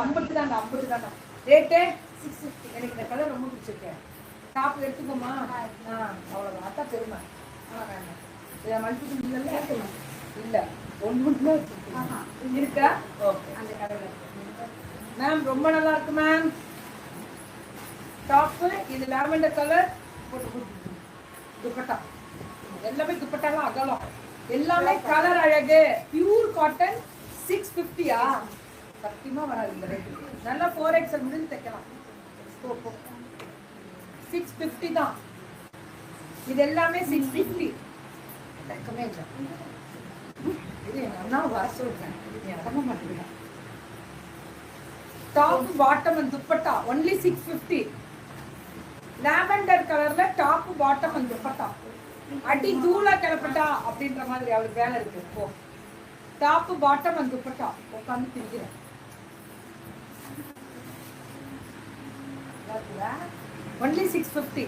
50 தான்டா ரேட்டு 650. எனக்கு இந்த கலர் ரொம்ப பிடிச்சிருக்கேன். டாப் எடுத்துக்கோமா. அவ்வளோதான். அதான் பெருமை. வேண்டாம் இதை மல்டிபிள் இல்லைல்ல. இல்லை ஒன்று இருக்கா. ஓகே அந்த கலர் மேம் ரொம்ப நல்லா இருக்கு மேம். டாப்பு இது லாவெண்டர் கலர் போட்டு துப்பட்டா எல்லாமே துப்பட்டாலாம் அகலம் எல்லாமே கலர் அழகு. Pure cotton 650. சத்தியமா வராது இந்த ரேட்டு. நல்லா 4XL முடிஞ்சு தைக்கலாம். 650 தான். இது எல்லாமே 650. இது என்ன வர சொல்றேன். இறங்க மாட்டேங்கிறேன். Top bottom and dupatta only 650. Lavender கலர்ல டாப் பாட்டம் அண்ட் துப்பட்டா. அடி தூளா கிளப்பட்டா அப்படின்ற மாதிரி அவருக்கு வேலை இருக்கு. இப்போ டாப் பாட்டம் அண்ட் துப்பட்டா உட்காந்து பிரிக்கிறேன். ஒன்லி 650.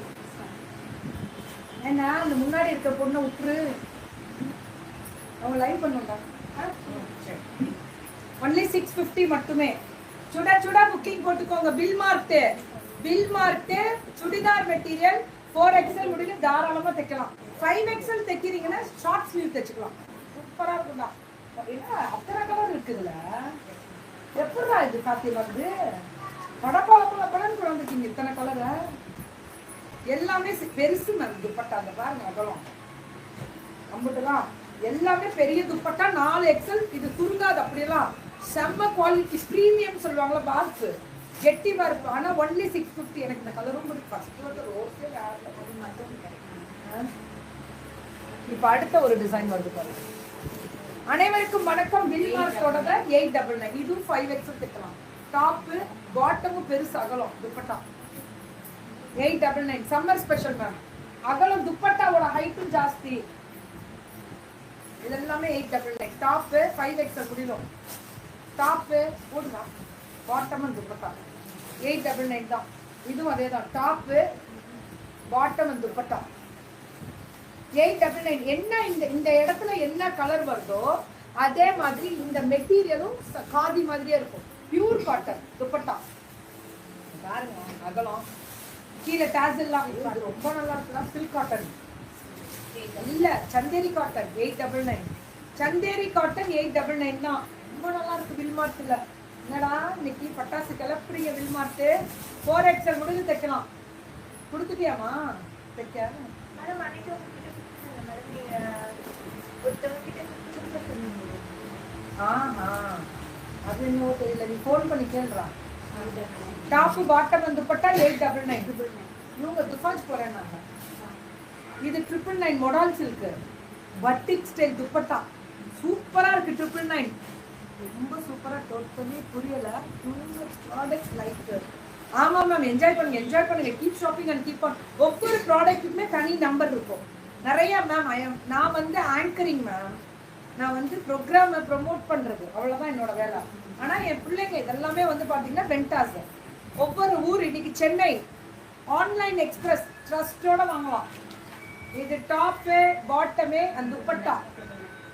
ஏன்னா அந்த முன்னாடி இருக்க பொண்ணை விட்டுரு. அவங்க லைவ் பண்ணுவாங்க. ஒன்லி 650 மட்டுமே. சுடா சுடா புக்கிங் போட்டுக்கோங்க. Bill mark churidar material 4XL முடிஞ்சு தாராளமா தைக்கலாம். 5XL தைக்கிறீங்கன்னா short sleeve தைச்சுக்கலாம். சூப்பரா இருக்கும்டா. அத்தனை கலர் இருக்குதுல்ல. எப்படா இது காத்தி வந்து படப்பழப்பழப்பழன்னு குழந்தைங்க இத்தனை கலரை எல்லாமே பெருசு மேம். துப்பட்டா அந்த பாருங்க அகலம் அம்புட்டுலாம் எல்லாமே பெரிய துப்பட்டா 4XL. இது சுருங்காது அப்படியெல்லாம். செம்ம குவாலிட்டி ப்ரீமியம் சொல்லுவாங்களா பாக்ஸ் கெட்டிவா இருக்கும். ஆனா ஒன்லி 650. எனக்கு இந்த கலரும் ஃபர்ஸ்ட் வந்து ரோஸே இப்ப அடுத்த ஒரு டிசைன் வருது பாருங்க. அனைவருக்கும் வணக்கம். பில் மார்க்கோட 899. இதுவும் 5XL தைக்கலாம். டாப்பு பாட்டமும் பெருசு அகலம் துப்பட்டா 899. Summer special ma'am. அகலம் துப்பட்டாவோட ஹைட்டும் ஜாஸ்தி. இதெல்லாமே 899. டாப்பு 5XL முடியும். டாப்பு போடுங்க. பாட்டம் அண்ட் துப்பட்டா 899 தான். இதுவும் அதே தான். Top bottom and dupatta 899. என்ன இந்த இடத்துல என்ன கலர் வருதோ அதே மாதிரி இந்த மெட்டீரியலும் காதி மாதிரியே இருக்கும். பியூர் காட்டன் துப்பட்டா பாருங்க அகலம் கீழே டாசல்லாம் இது ரொம்ப நல்லா இருக்குதா. சில்க் காட்டன் இல்ல சந்தேரி காட்டன் 899. சந்தேரி காட்டன் 899 தான். ரொம்ப நல்லா இருக்கு. பில் மார்க்ல என்னடா இன்னைக்கு பட்டாசு கிளப்புறீங்க. பில் மார்க் 4XL முடிஞ்சு தைக்கலாம். கொடுத்துட்டியாமா தைக்க. அது இன்னும் தெரியல. நீ போன் பண்ணி கேள்றா. டாப்பு பாட்டம் வந்து பட்டா 899. இவங்க துப்பாச்சு போறேன்னாங்க. இது 999 மொடால்ஸ் இருக்கு. பட்டிக் ஸ்டைல் துப்பட்டா சூப்பரா இருக்கு. 999 ரொம்ப சூப்பரா. டோட்டலி புரியல. ப்ராடக்ட் லைக் ஆமா மேம். என்ஜாய் பண்ணுங்க. Keep shopping and keep on. ஒவ்வொரு ப்ராடக்ட்டுக்குமே தனி நம்பர் இருக்கும். நிறைய மேம் நான் வந்து ஆங்கரிங் மேம். நான் வந்து ப்ரோக்ராமை ப்ரொமோட் பண்றது அவ்வளவுதான் என்னோட வேலை. ஆனா என் பிள்ளைங்க இதெல்லாமே வந்து பாத்தீங்கன்னா வெண்டாஸ். ஒவ்வொரு ஊர் இன்னைக்கு சென்னை ஆன்லைன் எக்ஸ்பிரஸ் ட்ரஸ்டோட வாங்கலாம். இது டாப்பு பாட்டமே அந்த துப்பட்டா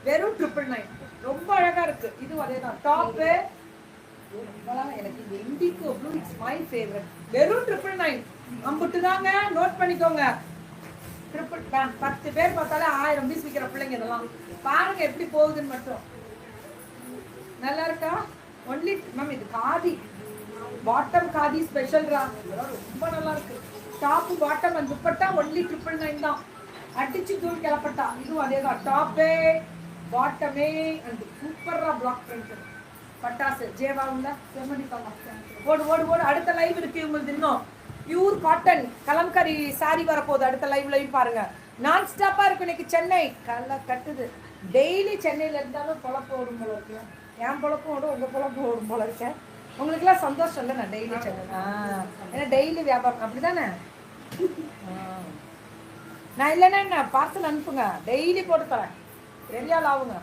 வெறும் 999. ரொம்ப அழகா இருக்கு. இது அதேதான். டாப்பு எனக்கு இந்த indigo blue it's my favourite. வெறும் 999. அம்புட்டு தாங்க. நோட் பண்ணிக்கோங்க. 10 பேர் பார்த்தாலே 1000 பீஸ் விற்கிற பிள்ளைங்க இதெல்லாம் பாருங்க எப்படி போகுதுன்னு மட்டும். நல்லா இருக்கா. ஒன்லி மேம் இது காதி பாட்டம் காதி ஸ்பெஷல் ரா. ரொம்ப நல்லா இருக்கு. Top bottom and dupatta only 999 தான். அடிச்சு தூள் கிளப்பட்டா. இதுவும் அதே தான். டாப்பே பாட்டமே அண்ட் சூப்பரா பிளாக் பிரிண்ட் பட்டாசு ஜேவா உள்ள ஓடு. அடுத்த லைவ் இருக்கு உங்களுக்கு. இன்னும் பியூர் காட்டன் கலம்கரி சாரி வரப்போகுது. அடுத்த லைவ் பாருங்க. நான் ஸ்டாப்பா இருக்கு இன்னைக்கு. சென்னை கல்ல கட்டுது. டெய்லி சென்னையில இருந்தாலும் பொழப்பு ஓடும் போல இருக்கு. என் பொழப்பும் ஓடும், உங்க பொழப்பும் ஓடும் போல இருக்கேன். உங்களுக்குலாம் சந்தோஷம் இல்லை. நான் டெய்லி சென்னை ஏன்னா டெய்லி வியாபாரம் அப்படிதானே. நான் இல்லைன்னா என்ன பார்சல் அனுப்புங்க. டெய்லி போட்டு தரேன். பெரிய ஆள் ஆகுங்க.